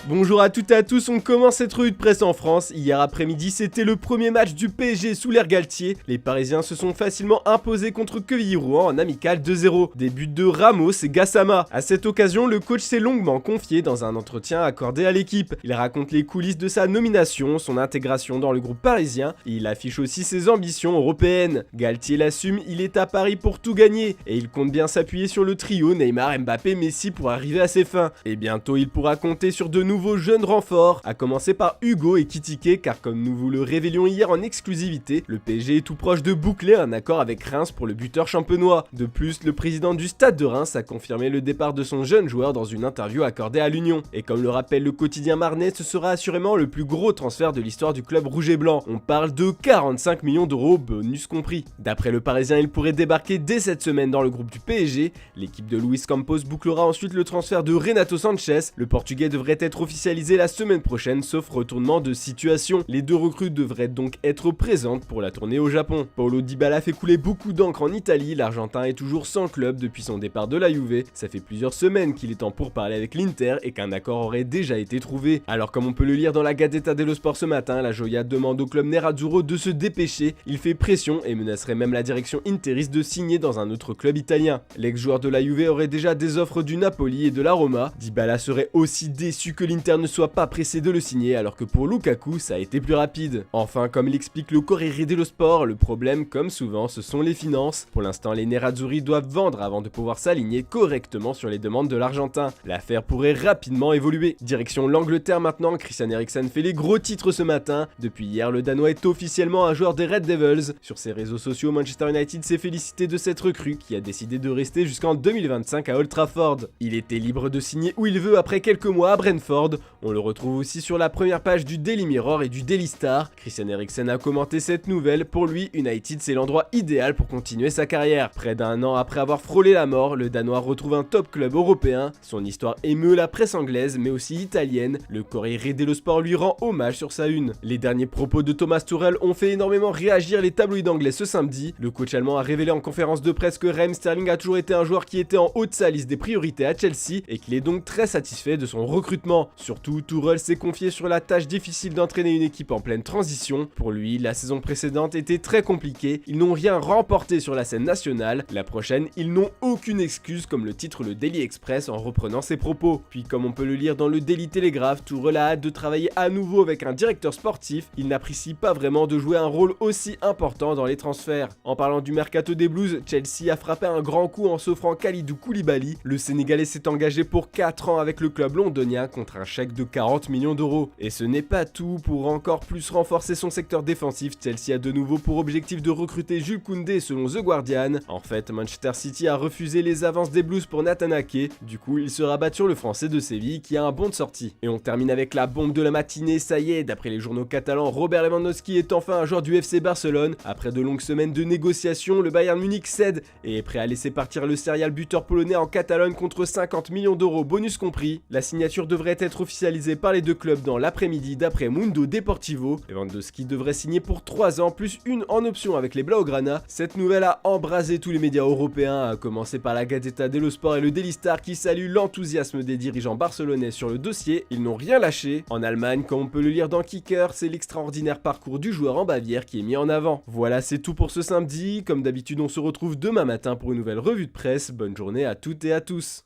Bonjour à toutes et à tous, on commence cette revue de presse en France. Hier après-midi, c'était le premier match du PSG sous l'ère Galtier. Les Parisiens se sont facilement imposés contre Quevilly-Rouen en amical 2-0. Des buts de Ramos et Gassama. À cette occasion, le coach s'est longuement confié dans un entretien accordé à l'équipe. Il raconte les coulisses de sa nomination, son intégration dans le groupe parisien et il affiche aussi ses ambitions européennes. Galtier l'assume, il est à Paris pour tout gagner et il compte bien s'appuyer sur le trio Neymar, Mbappé, Messi pour arriver à ses fins. Et bientôt, il pourra compter sur de nouveaux jeunes renforts, à commencer par Hugo et Kitike, car comme nous vous le révélions hier en exclusivité, le PSG est tout proche de boucler un accord avec Reims pour le buteur champenois. De plus, le président du Stade de Reims a confirmé le départ de son jeune joueur dans une interview accordée à l'Union. Et comme le rappelle le quotidien marnais, ce sera assurément le plus gros transfert de l'histoire du club rouge et blanc. On parle de 45 millions d'euros, bonus compris. D'après le Parisien, il pourrait débarquer dès cette semaine dans le groupe du PSG. L'équipe de Luis Campos bouclera ensuite le transfert de Renato Sanchez. Le Portugais devrait être officialisé la semaine prochaine, sauf retournement de situation. Les deux recrues devraient donc être présentes pour la tournée au Japon. Paulo Dybala fait couler beaucoup d'encre en Italie, l'Argentin est toujours sans club depuis son départ de la Juve. Ça fait plusieurs semaines qu'il est en pourparlers avec l'Inter et qu'un accord aurait déjà été trouvé. Alors comme on peut le lire dans la Gazzetta dello Sport ce matin, la Joya demande au club nerazzurro de se dépêcher. Il fait pression et menacerait même la direction interiste de signer dans un autre club italien. L'ex-joueur de la Juve aurait déjà des offres du Napoli et de la Roma. Dybala serait aussi déçu que l'Inter ne soit pas pressé de le signer, alors que pour Lukaku ça a été plus rapide. Enfin, comme l'explique le Corriere dello Sport, le problème comme souvent ce sont les finances. Pour l'instant, les nerazzurri doivent vendre avant de pouvoir s'aligner correctement sur les demandes de l'Argentin. L'affaire pourrait rapidement évoluer. Direction l'Angleterre maintenant, Christian Eriksen fait les gros titres ce matin. Depuis hier, le Danois est officiellement un joueur des Red Devils. Sur ses réseaux sociaux, Manchester United s'est félicité de cette recrue qui a décidé de rester jusqu'en 2025 à Old Trafford. Il était libre de signer où il veut après quelques mois à Brentford. On le retrouve aussi sur la première page du Daily Mirror et du Daily Star. Christian Eriksen a commenté cette nouvelle. Pour lui, United c'est l'endroit idéal pour continuer sa carrière. Près d'un an après avoir frôlé la mort, le Danois retrouve un top club européen. Son histoire émeut la presse anglaise mais aussi italienne. Le Corriere dello Sport lui rend hommage sur sa une. Les derniers propos de Thomas Tuchel ont fait énormément réagir les tabloïds anglais ce samedi. Le coach allemand a révélé en conférence de presse que Raheem Sterling a toujours été un joueur qui était en haut de sa liste des priorités à Chelsea et qu'il est donc très satisfait de son recrutement. Surtout, Tuchel s'est confié sur la tâche difficile d'entraîner une équipe en pleine transition. Pour lui, la saison précédente était très compliquée, ils n'ont rien remporté sur la scène nationale. La prochaine, ils n'ont aucune excuse, comme le titre le Daily Express en reprenant ses propos. Puis comme on peut le lire dans le Daily Telegraph, Tuchel a hâte de travailler à nouveau avec un directeur sportif. Il n'apprécie pas vraiment de jouer un rôle aussi important dans les transferts. En parlant du mercato des Blues, Chelsea a frappé un grand coup en s'offrant Kalidou Koulibaly. Le Sénégalais s'est engagé pour 4 ans avec le club londonien contre un chèque de 40 millions d'euros. Et ce n'est pas tout, pour encore plus renforcer son secteur défensif, Chelsea a de nouveau pour objectif de recruter Jules Koundé selon The Guardian. En fait, Manchester City a refusé les avances des Blues pour Nathan Ake, du coup il se rabat sur le français de Séville qui a un bon de sortie. Et on termine avec la bombe de la matinée, ça y est, d'après les journaux catalans, Robert Lewandowski est enfin un joueur du FC Barcelone. Après de longues semaines de négociations, le Bayern Munich cède et est prêt à laisser partir le serial buteur polonais en Catalogne contre 50 millions d'euros bonus compris. La signature devrait être officialisée par les deux clubs dans l'après-midi d'après Mundo Deportivo. Lewandowski devrait signer pour 3 ans plus une en option avec les Blaugrana. Cette nouvelle a embrasé tous les médias européens, à commencer par la Gazzetta dello Sport et le Daily Star qui saluent l'enthousiasme des dirigeants barcelonais sur le dossier. Ils n'ont rien lâché. En Allemagne, comme on peut le lire dans Kicker, c'est l'extraordinaire parcours du joueur en Bavière qui est mis en avant. Voilà, c'est tout pour ce samedi. Comme d'habitude, on se retrouve demain matin pour une nouvelle revue de presse. Bonne journée à toutes et à tous.